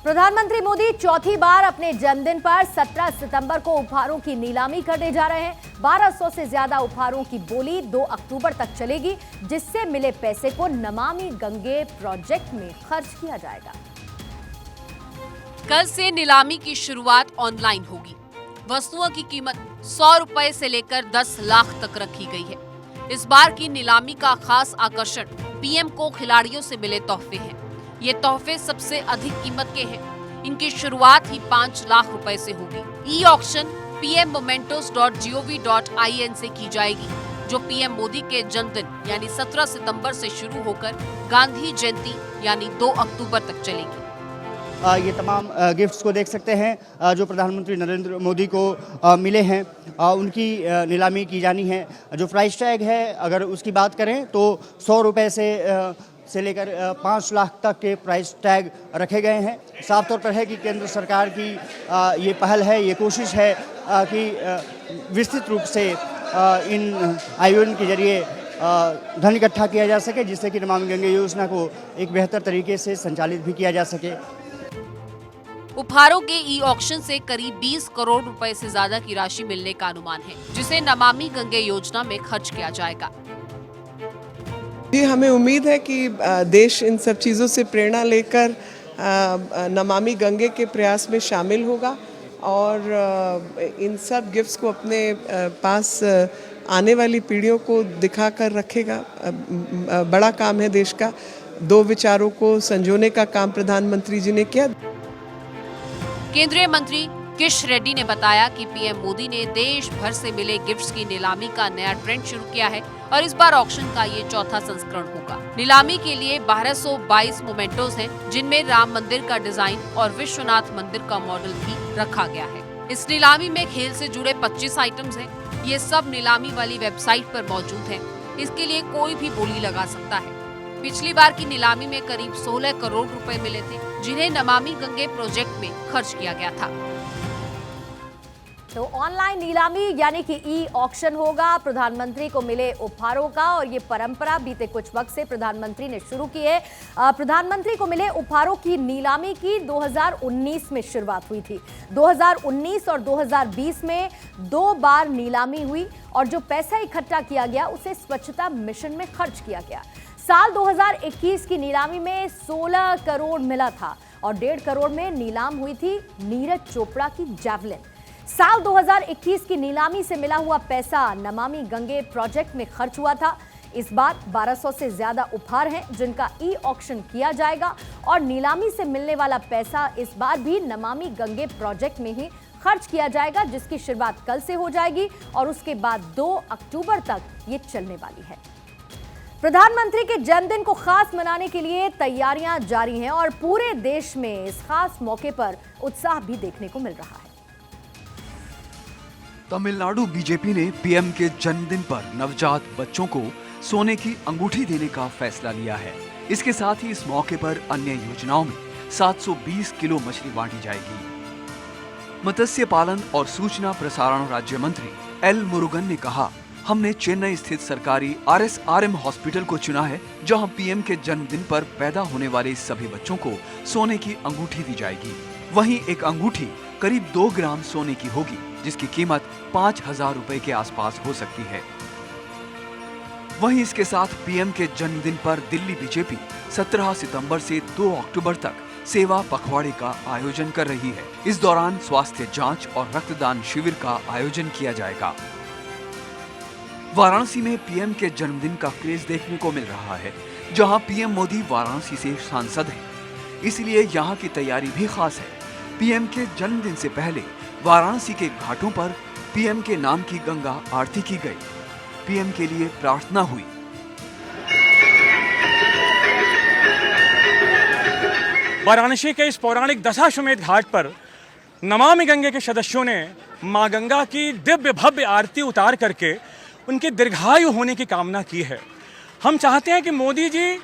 प्रधानमंत्री मोदी चौथी बार अपने जन्मदिन पर 17 सितंबर को उपहारों की नीलामी करने जा रहे हैं। 1200 से ज्यादा उपहारों की बोली 2 अक्टूबर तक चलेगी, जिससे मिले पैसे को नमामि गंगे प्रोजेक्ट में खर्च किया जाएगा। कल से नीलामी की शुरुआत ऑनलाइन होगी। वस्तुओं की कीमत 100 रुपए से लेकर 10 लाख तक रखी गई है। इस बार की नीलामी का खास आकर्षण पीएम को खिलाड़ियों से मिले तोहफे हैं। ये तोहफे सबसे अधिक कीमत के हैं। इनकी शुरुआत ही 5 लाख रुपए से होगी। ई ऑक्शन pmmomentos.gov.in से की जाएगी, जो पीएम मोदी के जन्मदिन यानी 17 सितंबर से शुरू होकर गांधी जयंती यानी 2 अक्टूबर तक चलेगी। ये तमाम गिफ्ट्स को देख सकते हैं जो प्रधानमंत्री नरेंद्र मोदी को मिले हैं, उनकी नीलामी की जानी है। जो प्राइस टैग है अगर उसकी बात करें तो 100 रुपये से लेकर 5 लाख तक के प्राइस टैग रखे गए हैं। साफ तौर पर है कि केंद्र सरकार की ये पहल है, ये कोशिश है कि विस्तृत रूप से इन आयोजन के जरिए धन इकट्ठा किया जा सके, जिससे कि नमामि गंगे योजना को एक बेहतर तरीके से संचालित भी किया जा सके। उपहारों के ई ऑक्शन से करीब 20 करोड़ रुपए से ज्यादा की राशि मिलने का अनुमान है, जिसे नमामि गंगे योजना में खर्च किया जाएगा। जी, हमें उम्मीद है कि देश इन सब चीज़ों से प्रेरणा लेकर नमामि गंगे के प्रयास में शामिल होगा और इन सब गिफ्ट्स को अपने पास आने वाली पीढ़ियों को दिखा कर रखेगा। बड़ा काम है देश का। 2 विचारों को संजोने का काम प्रधानमंत्री जी ने किया। केंद्रीय मंत्री किश रेड्डी ने बताया कि पीएम मोदी ने देश भर से मिले गिफ्ट्स की नीलामी का नया ट्रेंड शुरू किया है और इस बार ऑक्शन का ये चौथा संस्करण होगा। नीलामी के लिए 1222 मोमेंटोज हैं, जिनमें राम मंदिर का डिजाइन और विश्वनाथ मंदिर का मॉडल भी रखा गया है। इस नीलामी में खेल से जुड़े 25 आइटम्स हैं। ये सब नीलामी वाली वेबसाइट पर मौजूद हैं। इसके लिए कोई भी बोली लगा सकता है। पिछली बार की नीलामी में करीब 16 करोड़ रुपए मिले थे, जिन्हें नमामि गंगे प्रोजेक्ट में खर्च किया गया था। तो ऑनलाइन नीलामी यानी कि ई ऑक्शन होगा प्रधानमंत्री को मिले उपहारों का, और ये परंपरा बीते कुछ वक्त से प्रधानमंत्री ने शुरू की है। प्रधानमंत्री को मिले उपहारों की नीलामी की 2019 में शुरुआत हुई थी। 2019 और 2020 में 2 बार नीलामी हुई और जो पैसा इकट्ठा किया गया उसे स्वच्छता मिशन में खर्च किया गया। साल 2021 की नीलामी में 16 करोड़ मिला था और 1.5 करोड़ में नीलाम हुई थी नीरज चोपड़ा की जैवलिन। साल 2021 की नीलामी से मिला हुआ पैसा नमामि गंगे प्रोजेक्ट में खर्च हुआ था। इस बार 1200 से ज्यादा उपहार हैं जिनका ई ऑक्शन किया जाएगा और नीलामी से मिलने वाला पैसा इस बार भी नमामि गंगे प्रोजेक्ट में ही खर्च किया जाएगा, जिसकी शुरुआत कल से हो जाएगी और उसके बाद 2 अक्टूबर तक ये चलने वाली है। प्रधानमंत्री के जन्मदिन को खास मनाने के लिए तैयारियां जारी हैं और पूरे देश में इस खास मौके पर उत्साह भी देखने को मिल रहा है। तमिलनाडु बीजेपी ने पीएम के जन्मदिन पर नवजात बच्चों को सोने की अंगूठी देने का फैसला लिया है। इसके साथ ही इस मौके पर अन्य योजनाओं में 720 किलो मछली बांटी जाएगी। मत्स्य पालन और सूचना प्रसारण राज्य मंत्री एल मुरुगन ने कहा, हमने चेन्नई स्थित सरकारी RSRM हॉस्पिटल को चुना है, जहां पीएम के जन्मदिन पर पैदा होने वाले सभी बच्चों को सोने की अंगूठी दी जाएगी। वहीं एक अंगूठी करीब 2 ग्राम सोने की होगी, जिसकी कीमत 5000 रुपए के आसपास हो सकती है। वहीं इसके साथ पीएम के जन्मदिन पर दिल्ली बीजेपी 17 सितंबर से 2 अक्टूबर तक सेवा पखवाड़े का आयोजन कर रही है। इस दौरान स्वास्थ्य जांच और रक्तदान शिविर का आयोजन किया जाएगा। वाराणसी में पीएम के जन्मदिन का क्रेज देखने को मिल रहा है, जहां पीएम मोदी वाराणसी से सांसद हैं, इसलिए यहां की तैयारी भी खास है। पीएम के जन्मदिन से पहले वाराणसी के घाटों पर पीएम के नाम की गंगा आरती की गई, पीएम के लिए प्रार्थना हुई। वाराणसी के इस पौराणिक दशाश्वमेध घाट पर नमामि गंगे के सदस्यों ने मां गंगा की दिव्य भव्य आरती उतार करके उनके दीर्घायु होने की कामना की है। हम चाहते हैं कि मोदी जी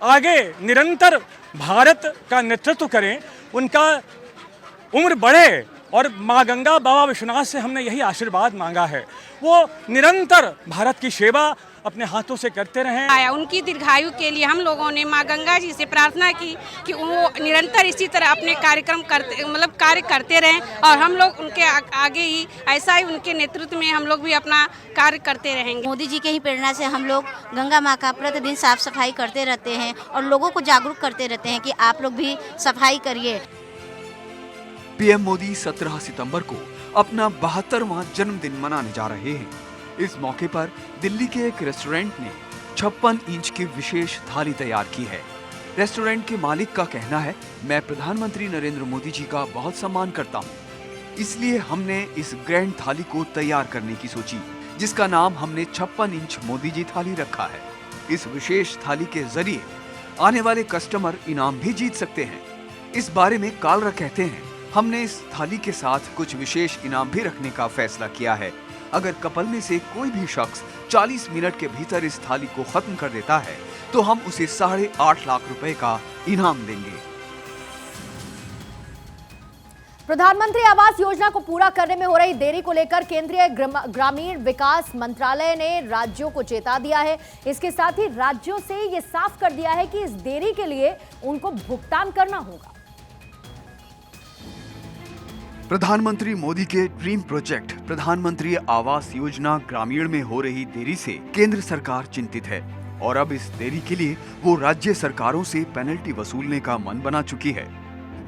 आगे निरंतर भारत का नेतृत्व करें, उनका उम्र बढ़े और माँ गंगा बाबा विश्वनाथ से हमने यही आशीर्वाद मांगा है, वो निरंतर भारत की सेवा अपने हाथों से करते रहें। आया उनकी दीर्घायु के लिए हम लोगों ने माँ गंगा जी से प्रार्थना की कि वो निरंतर इसी तरह अपने कार्यक्रम करते कार्य करते रहें और हम लोग उनके आगे ही ऐसा ही उनके नेतृत्व में हम लोग भी अपना कार्य करते रहेंगे। मोदी जी के ही प्रेरणा से हम लोग गंगा माँ का प्रतिदिन साफ सफाई करते रहते हैं और लोगों को जागरूक करते रहते हैं कि आप लोग भी सफाई करिए। पीएम मोदी 17 सितंबर को अपना 72वां जन्मदिन मनाने जा रहे हैं। इस मौके पर दिल्ली के एक रेस्टोरेंट ने 56 इंच की विशेष थाली तैयार की है। रेस्टोरेंट के मालिक का कहना है, मैं प्रधानमंत्री नरेंद्र मोदी जी का बहुत सम्मान करता हूँ, इसलिए हमने इस ग्रैंड थाली को तैयार करने की सोची, जिसका नाम हमने 56 इंच मोदी जी थाली रखा है। इस विशेष थाली के जरिए आने वाले कस्टमर इनाम भी जीत सकते हैं। इस बारे में कालरा कहते हैं, हमने इस थाली के साथ कुछ विशेष इनाम भी रखने का फैसला किया है। अगर कपल में से कोई भी शख्स 40 मिनट के भीतर इस थाली को खत्म कर देता है तो हम उसे 8.5 लाख रुपए का इनाम देंगे। प्रधानमंत्री आवास योजना को पूरा करने में हो रही देरी को लेकर केंद्रीय ग्रामीण विकास मंत्रालय ने राज्यों को चेता दिया है। इसके साथ ही राज्यों से ये साफ कर दिया है कि इस देरी के लिए उनको भुगतान करना होगा। प्रधानमंत्री मोदी के ड्रीम प्रोजेक्ट प्रधानमंत्री आवास योजना ग्रामीण में हो रही देरी से केंद्र सरकार चिंतित है और अब इस देरी के लिए वो राज्य सरकारों से पेनल्टी वसूलने का मन बना चुकी है।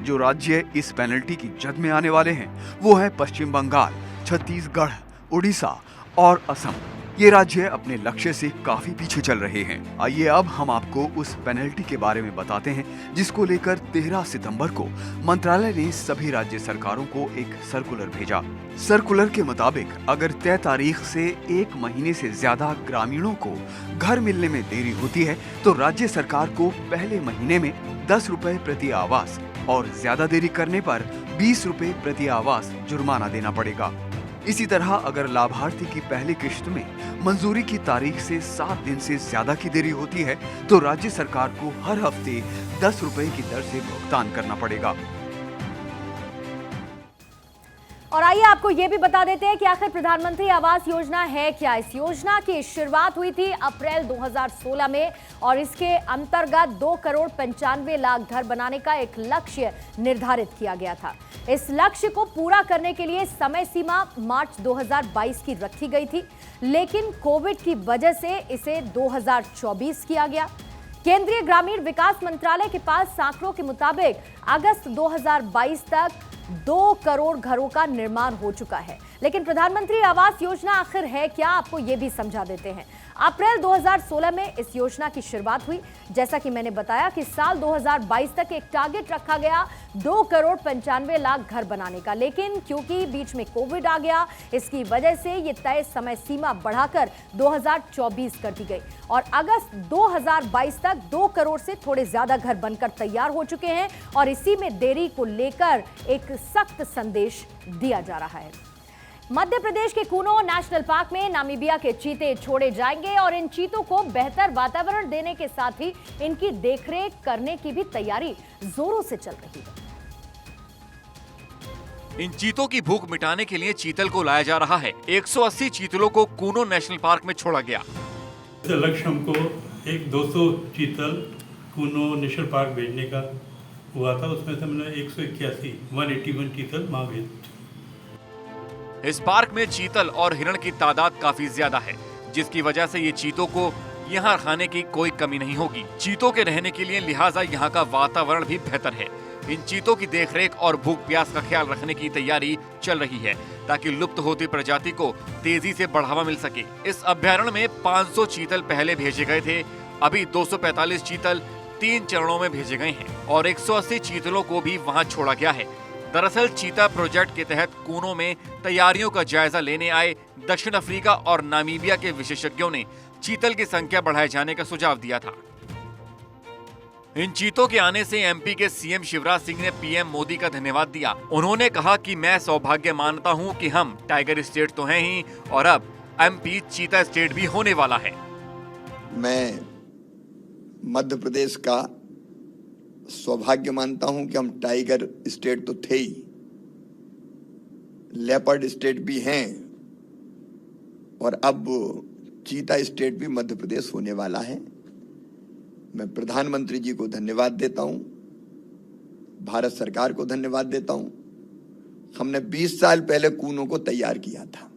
जो राज्य इस पेनल्टी की जद में आने वाले हैं वो है पश्चिम बंगाल, छत्तीसगढ़, उड़ीसा और असम। ये राज्य अपने लक्ष्य से काफी पीछे चल रहे हैं। आइए अब हम आपको उस पेनल्टी के बारे में बताते हैं, जिसको लेकर 13 सितंबर को मंत्रालय ने सभी राज्य सरकारों को एक सर्कुलर भेजा। सर्कुलर के मुताबिक अगर तय तारीख से 1 महीने से ज्यादा ग्रामीणों को घर मिलने में देरी होती है तो राज्य सरकार को पहले महीने में 10 रुपए प्रति आवास और ज्यादा देरी करने पर 20 रुपए प्रति आवास जुर्माना देना पड़ेगा। इसी तरह अगर लाभार्थी की पहली किश्त में मंजूरी की तारीख से 7 दिन से ज्यादा की देरी होती है तो राज्य सरकार को हर हफ्ते 10 रुपए की दर से भुगतान करना पड़ेगा। और आइए आपको ये भी बता देते हैं कि आखिर प्रधानमंत्री आवास योजना है क्या। इस योजना की शुरुआत हुई थी अप्रैल 2016 में और इसके अंतर्गत 2 करोड़ 95 लाख घर बनाने का एक लक्ष्य निर्धारित किया गया था। इस लक्ष्य को पूरा करने के लिए समय सीमा मार्च 2022 की रखी गई थी, लेकिन कोविड की वजह से इसे 2024 किया गया। केंद्रीय ग्रामीण विकास मंत्रालय के पास आंकड़ों के मुताबिक अगस्त 2022 तक 2 करोड़ घरों का निर्माण हो चुका है। लेकिन प्रधानमंत्री आवास योजना आखिर है क्या, आपको यह भी समझा देते हैं। अप्रैल 2016 में इस योजना की शुरुआत हुई। जैसा कि मैंने बताया कि साल 2022 तक एक टारगेट रखा गया 2 करोड़ 95 लाख घर बनाने का, लेकिन क्योंकि बीच में कोविड आ गया, इसकी वजह से ये तय समय सीमा बढ़ाकर 2024 कर दी गई और अगस्त 2022 तक 2 करोड़ से थोड़े ज्यादा घर बनकर तैयार हो चुके हैं और इसी में देरी को लेकर एक सख्त संदेश दिया जा रहा है। मध्य प्रदेश के कूनो नेशनल पार्क में नामीबिया के चीते छोड़े जाएंगे और इन चीतों को बेहतर वातावरण देने के साथ ही इनकी देखरेख करने की भी तैयारी जोरों से चल रही है। इन चीतों की भूख मिटाने के लिए चीतल को लाया जा रहा है। 180 चीतलों को कूनो नेशनल पार्क में छोड़ा गया। लक्ष्य हमको एक 200 चीतल कूनो नेशनल पार्क भेजने का हुआ था, उसमें से हमने 181 चीतल वहाँ भेज। इस पार्क में चीतल और हिरण की तादाद काफी ज्यादा है, जिसकी वजह से ये चीतों को यहाँ खाने की कोई कमी नहीं होगी। चीतों के रहने के लिए लिहाजा यहाँ का वातावरण भी बेहतर है। इन चीतों की देखरेख और भूख प्यास का ख्याल रखने की तैयारी चल रही है ताकि लुप्त होती प्रजाति को तेजी से बढ़ावा मिल सके। इस अभ्यारण्य में 500 चीतल पहले भेजे गए थे, अभी 245 चीतल 3 चरणों में भेजे गए हैं और 180 चीतलों को भी वहाँ छोड़ा गया है। दरअसल चीता प्रोजेक्ट के तहत कूनो में तैयारियों का जायजा लेने आए दक्षिण अफ्रीका और नामीबिया के विशेषज्ञों ने चीतल की संख्या बढ़ाए जाने का सुझाव दिया था। इन चीतों के आने से एमपी के सीएम शिवराज सिंह ने पीएम मोदी का धन्यवाद दिया। उन्होंने कहा कि मैं सौभाग्य मानता हूं कि हम टाइगर स्टेट तो हैं ही और अब एमपी चीता स्टेट भी होने वाला है। मैं मध्य प्रदेश का सौभाग्य मानता हूं कि हम टाइगर स्टेट तो थे ही, लेपर्ड स्टेट भी हैं और अब चीता स्टेट भी मध्य प्रदेश होने वाला है। मैं प्रधानमंत्री जी को धन्यवाद देता हूं, भारत सरकार को धन्यवाद देता हूं। हमने 20 साल पहले कूनों को तैयार किया था,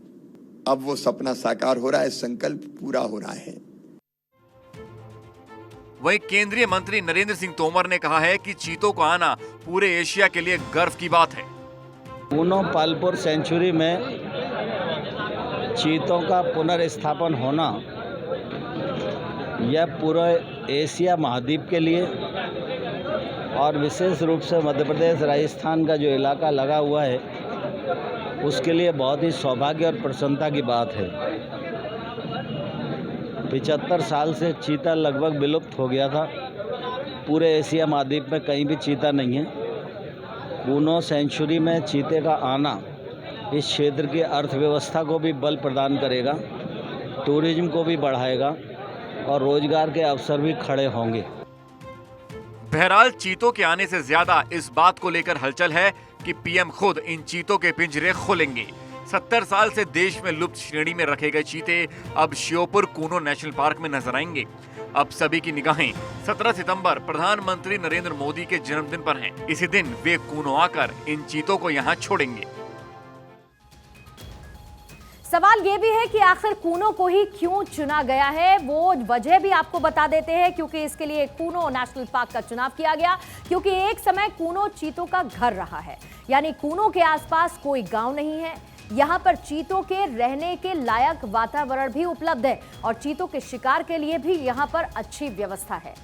अब वो सपना साकार हो रहा है, संकल्प पूरा हो रहा है। वहीं केंद्रीय मंत्री नरेंद्र सिंह तोमर ने कहा है कि चीतों का आना पूरे एशिया के लिए गर्व की बात है। कूनो पालपुर सेंचुरी में चीतों का पुनर्स्थापन होना यह पूरे एशिया महाद्वीप के लिए और विशेष रूप से मध्य प्रदेश राजस्थान का जो इलाका लगा हुआ है उसके लिए बहुत ही सौभाग्य और प्रसन्नता की बात है। 75 साल से चीता लगभग विलुप्त हो गया था। पूरे एशिया महाद्वीप में कहीं भी चीता नहीं है। कूनो सेंचुरी में चीते का आना इस क्षेत्र की अर्थव्यवस्था को भी बल प्रदान करेगा, टूरिज्म को भी बढ़ाएगा और रोजगार के अवसर भी खड़े होंगे। बहरहाल चीतों के आने से ज्यादा इस बात को लेकर हलचल है कि पीएम खुद इन चीतों के पिंजरे खोलेंगे। 70 साल से देश में लुप्त श्रेणी में रखे गए चीते अब श्योपुर कूनो नेशनल पार्क में नजर आएंगे। अब सभी की निगाहें 17 सितंबर प्रधानमंत्री नरेंद्र मोदी के जन्मदिन पर हैं। इसी दिन वे कूनो आकर इन चीतों को यहां छोड़ेंगे। सवाल ये भी है कि आखिर कूनो को ही क्यों चुना गया है, वो वजह भी आपको बता देते हैं। क्योंकि इसके लिए कूनो नेशनल पार्क का चुनाव किया गया क्योंकि एक समय कूनो चीतों का घर रहा है। यानी कूनो के आसपास कोई गांव नहीं है, यहाँ पर चीतों के रहने के लायक वातावरण भी उपलब्ध है और चीतों के शिकार के लिए भी यहाँ पर अच्छी व्यवस्था है।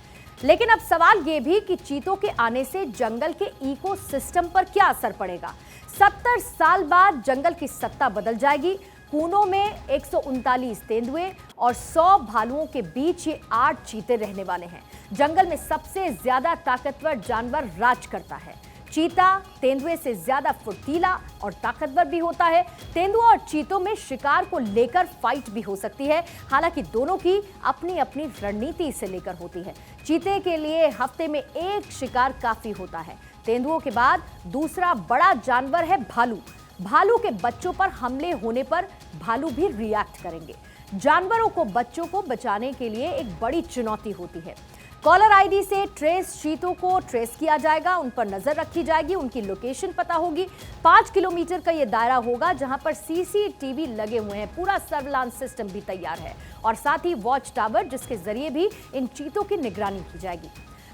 लेकिन अब सवाल ये भी कि चीतों के आने से जंगल के इकोसिस्टम पर क्या असर पड़ेगा। 70 साल बाद जंगल की सत्ता बदल जाएगी। कूनो में 139 तेंदुए और 100 भालुओं के बीच ये 8 चीते रहने वाले हैं। जंगल में सबसे ज्यादा ताकतवर जानवर राज करता है। चीता तेंदुए से ज्यादा फुर्तीला और ताकतवर भी होता है। तेंदुआ और चीतों में शिकार को लेकर फाइट भी हो सकती है। हालांकि दोनों की अपनी अपनी रणनीति से लेकर होती है। चीते के लिए हफ्ते में एक शिकार काफी होता है। तेंदुओं के बाद दूसरा बड़ा जानवर है भालू। भालू के बच्चों पर हमले होने पर भालू भी रिएक्ट करेंगे। जानवरों को बच्चों को बचाने के लिए एक बड़ी चुनौती होती है। कॉलर आईडी से ट्रेस चीतों को ट्रेस किया जाएगा, उन पर नजर रखी जाएगी, उनकी लोकेशन पता होगी। 5 किलोमीटर का ये दायरा होगा जहां पर सीसीटीवी लगे हुए हैं। पूरा सर्विलांस सिस्टम भी तैयार है और साथ ही वॉच टावर जिसके जरिए भी इन चीतों की निगरानी की जाएगी।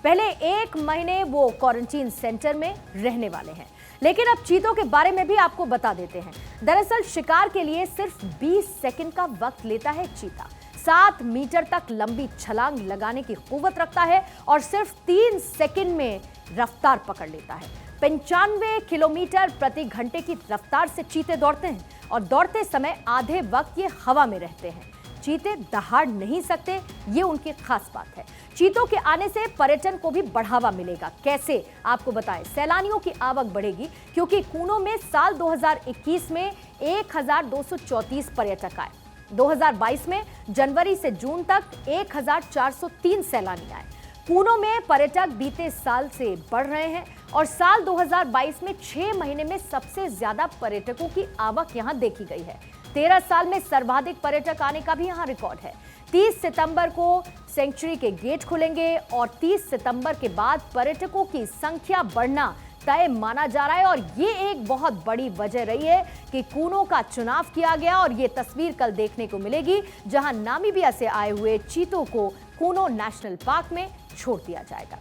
पहले 1 महीने वो क्वारंटीन सेंटर में रहने वाले हैं। लेकिन अब चीतों के बारे में भी आपको बता देते हैं। दरअसल शिकार के लिए सिर्फ 20 सेकंड का वक्त लेता है चीता। 7 मीटर तक लंबी छलांग लगाने की कुव्वत रखता है और सिर्फ 3 सेकंड में रफ्तार पकड़ लेता है। 95 किलोमीटर प्रति घंटे की रफ्तार से चीते दौड़ते हैं और दौड़ते समय आधे वक्त ये हवा में रहते हैं। चीते दहाड़ नहीं सकते, ये उनकी खास बात है। चीतों के आने से पर्यटन को भी बढ़ावा मिलेगा। कैसे आपको बताएं, सैलानियों की आवक बढ़ेगी क्योंकि कूनो में साल 2021 में 1234 पर्यटक आए। 2022 में जनवरी से जून तक 1403 सैलानी आए। कूनो में पर्यटक बीते साल से बढ़ रहे हैं और साल 2022 में 6 महीने में सबसे ज्यादा पर्यटकों की आवक यहां देखी गई है। 13 साल में सर्वाधिक पर्यटक आने का भी यहां रिकॉर्ड है। 30 सितंबर को सेंचुरी के गेट खुलेंगे और 30 सितंबर के बाद पर्यटकों की संख्या बढ़ना तय माना जा रहा है और ये एक बहुत बड़ी वजह रही है कि कूनो का चुनाव किया गया और ये तस्वीर कल देखने को मिलेगी जहां नामीबिया से आए हुए चीतों को कूनो नेशनल पार्क में छोड़ दिया जाएगा।